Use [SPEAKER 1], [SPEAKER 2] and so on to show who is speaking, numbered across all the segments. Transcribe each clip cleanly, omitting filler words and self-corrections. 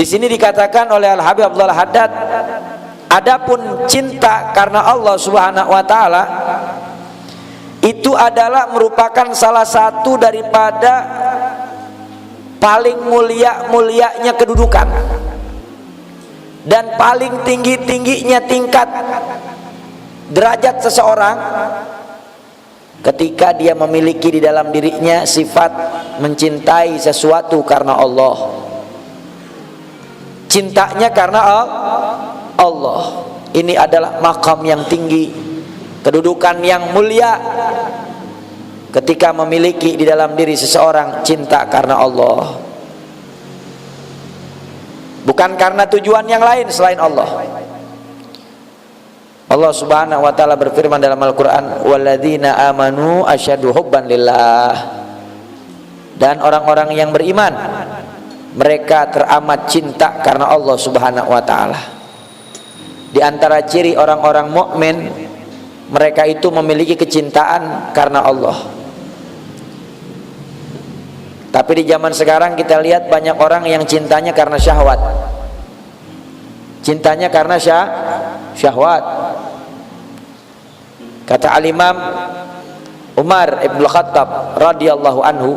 [SPEAKER 1] Di sini dikatakan oleh Al-Habib Abdullah Haddad, adapun cinta karena Allah Subhanahu wa taala itu adalah merupakan salah satu daripada paling mulianya kedudukan dan paling tingginya tingkat derajat seseorang ketika dia memiliki di dalam dirinya sifat mencintai sesuatu karena Allah. Cintanya karena Allah. Ini adalah maqam yang tinggi, kedudukan yang mulia ketika memiliki di dalam diri seseorang cinta karena Allah, bukan karena tujuan yang lain selain Allah. Allah Subhanahu wa taala berfirman dalam Al-Qur'an, "Walladzina amanu asyaddu hubban lillah." Dan orang-orang yang beriman, mereka teramat cinta karena Allah Subhanahu wa taala. Di antara ciri orang-orang mukmin, mereka itu memiliki kecintaan karena Allah. Tapi di zaman sekarang kita lihat banyak orang yang cintanya karena syahwat. Cintanya karena syahwat. Kata Al-Imam Umar Ibn Khattab radhiyallahu anhu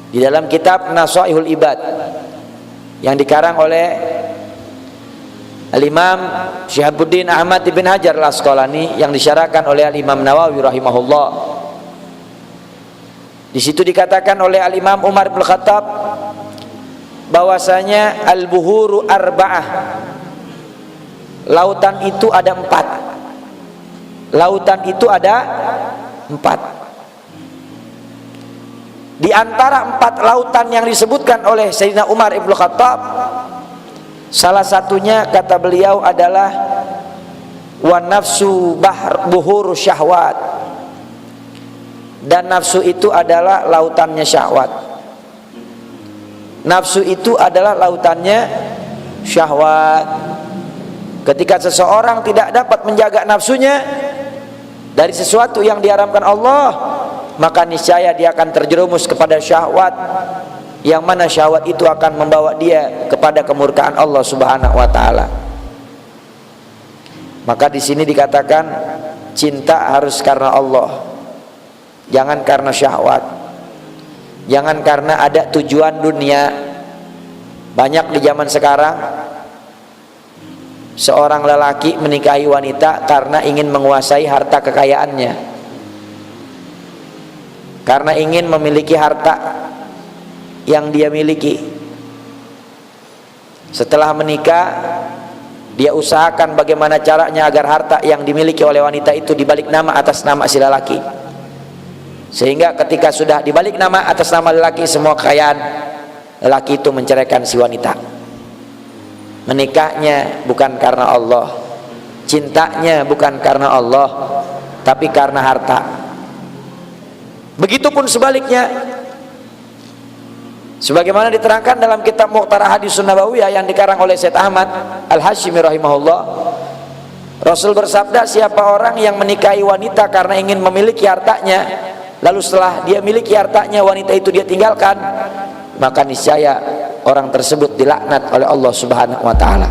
[SPEAKER 1] di dalam kitab Nasaihul Ibad yang dikarang oleh Al-Imam Syihabuddin Ahmad Ibn Hajar Al-Asqalani yang disyarahkan oleh Al-Imam Nawawi rahimahullah. Di situ dikatakan oleh Al-Imam Umar bin Khattab bahwasanya al-buhuru arba'ah, lautan itu ada 4. Lautan itu ada 4. Di antara 4 lautan yang disebutkan oleh Sayyidina Umar ibn Khattab, salah satunya kata beliau adalah wa nafsu buhuru syahwat, dan nafsu itu adalah lautannya syahwat. Nafsu itu adalah lautannya syahwat. Ketika seseorang tidak dapat menjaga nafsunya dari sesuatu yang diharamkan Allah, maka niscaya dia akan terjerumus kepada syahwat, yang mana syahwat itu akan membawa dia kepada kemurkaan Allah Subhanahu wa taala. Maka di sini dikatakan cinta harus karena Allah, jangan karena syahwat, jangan karena ada tujuan dunia. Banyak di zaman sekarang seorang lelaki menikahi wanita karena ingin menguasai harta kekayaannya, karena ingin memiliki harta yang dia miliki. Setelah menikah, dia usahakan bagaimana caranya agar harta yang dimiliki oleh wanita itu dibalik nama atas nama si lelaki, sehingga ketika sudah dibalik nama atas nama lelaki semua kekayaan, lelaki itu menceraikan si wanita. Menikahnya bukan karena Allah, cintanya bukan karena Allah, tapi karena harta. Begitupun sebaliknya, sebagaimana diterangkan dalam kitab Muqtarah Hadis Nabawiyah yang dikarang oleh Syed Ahmad Al-Hashimi rahimahullah, Rasul bersabda, siapa orang yang menikahi wanita karena ingin memiliki hartanya, lalu setelah dia miliki hartanya wanita itu dia tinggalkan, maka niscaya orang tersebut dilaknat oleh Allah Subhanahu wa taala.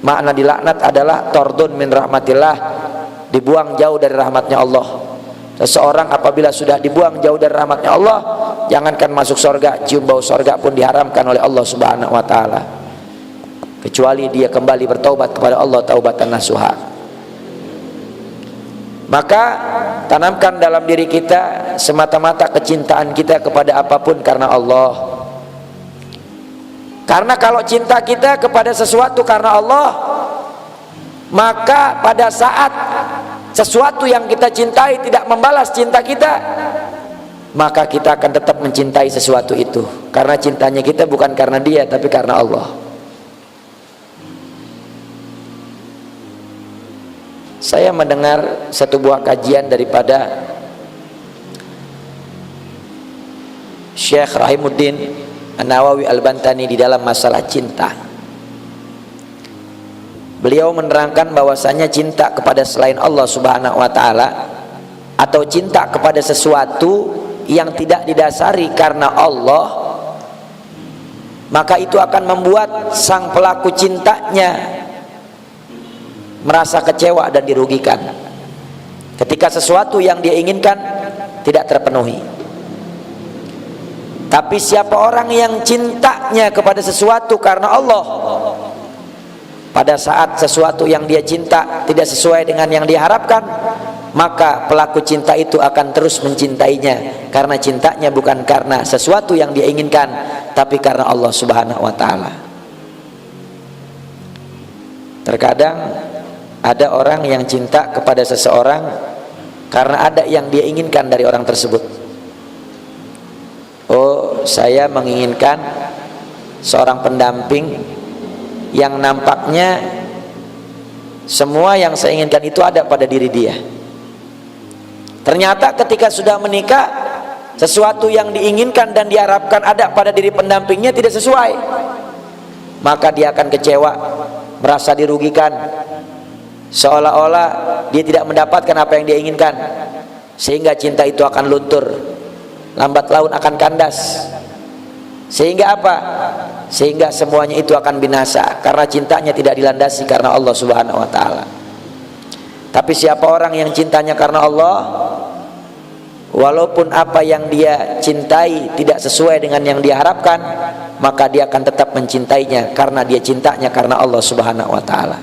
[SPEAKER 1] Makna dilaknat adalah tordun min rahmatillah, dibuang jauh dari rahmatnya Allah. Seseorang apabila sudah dibuang jauh dari rahmatnya Allah, jangankan masuk surga, cium bau surga pun diharamkan oleh Allah Subhanahu wa taala, kecuali dia kembali bertaubat kepada Allah taubatan nasuha. Maka tanamkan dalam diri kita semata-mata kecintaan kita kepada apapun karena Allah. Karena kalau cinta kita kepada sesuatu karena Allah, maka pada saat sesuatu yang kita cintai tidak membalas cinta kita, maka kita akan tetap mencintai sesuatu itu, karena cintanya kita bukan karena dia tapi karena Allah. Saya mendengar satu buah kajian daripada Syekh Rahimuddin An-Nawawi Al-Bantani di dalam masalah cinta. Beliau menerangkan bahwasanya cinta kepada selain Allah Subhanahu wa taala atau cinta kepada sesuatu yang tidak didasari karena Allah maka itu akan membuat sang pelaku cintanya merasa kecewa dan dirugikan ketika sesuatu yang dia inginkan tidak terpenuhi. Tapi siapa orang yang cintanya kepada sesuatu karena Allah, pada saat sesuatu yang dia cinta tidak sesuai dengan yang diharapkan, maka pelaku cinta itu akan terus mencintainya karena cintanya bukan karena sesuatu yang dia inginkan, tapi karena Allah Subhanahu wa taala. Terkadang ada orang yang cinta kepada seseorang karena ada yang dia inginkan dari orang tersebut. Oh, saya menginginkan seorang pendamping yang nampaknya semua yang saya inginkan itu ada pada diri dia. Ternyata ketika sudah menikah, sesuatu yang diinginkan dan diharapkan ada pada diri pendampingnya tidak sesuai, maka dia akan kecewa, merasa dirugikan, seolah-olah dia tidak mendapatkan apa yang dia inginkan, sehingga cinta itu akan luntur, lambat laun akan kandas. Sehingga apa? Sehingga semuanya itu akan binasa karena cintanya tidak dilandasi karena Allah Subhanahu wa taala. Tapi siapa orang yang cintanya karena Allah, walaupun apa yang dia cintai tidak sesuai dengan yang dia harapkan, maka dia akan tetap mencintainya karena dia cintanya karena Allah Subhanahu wa taala.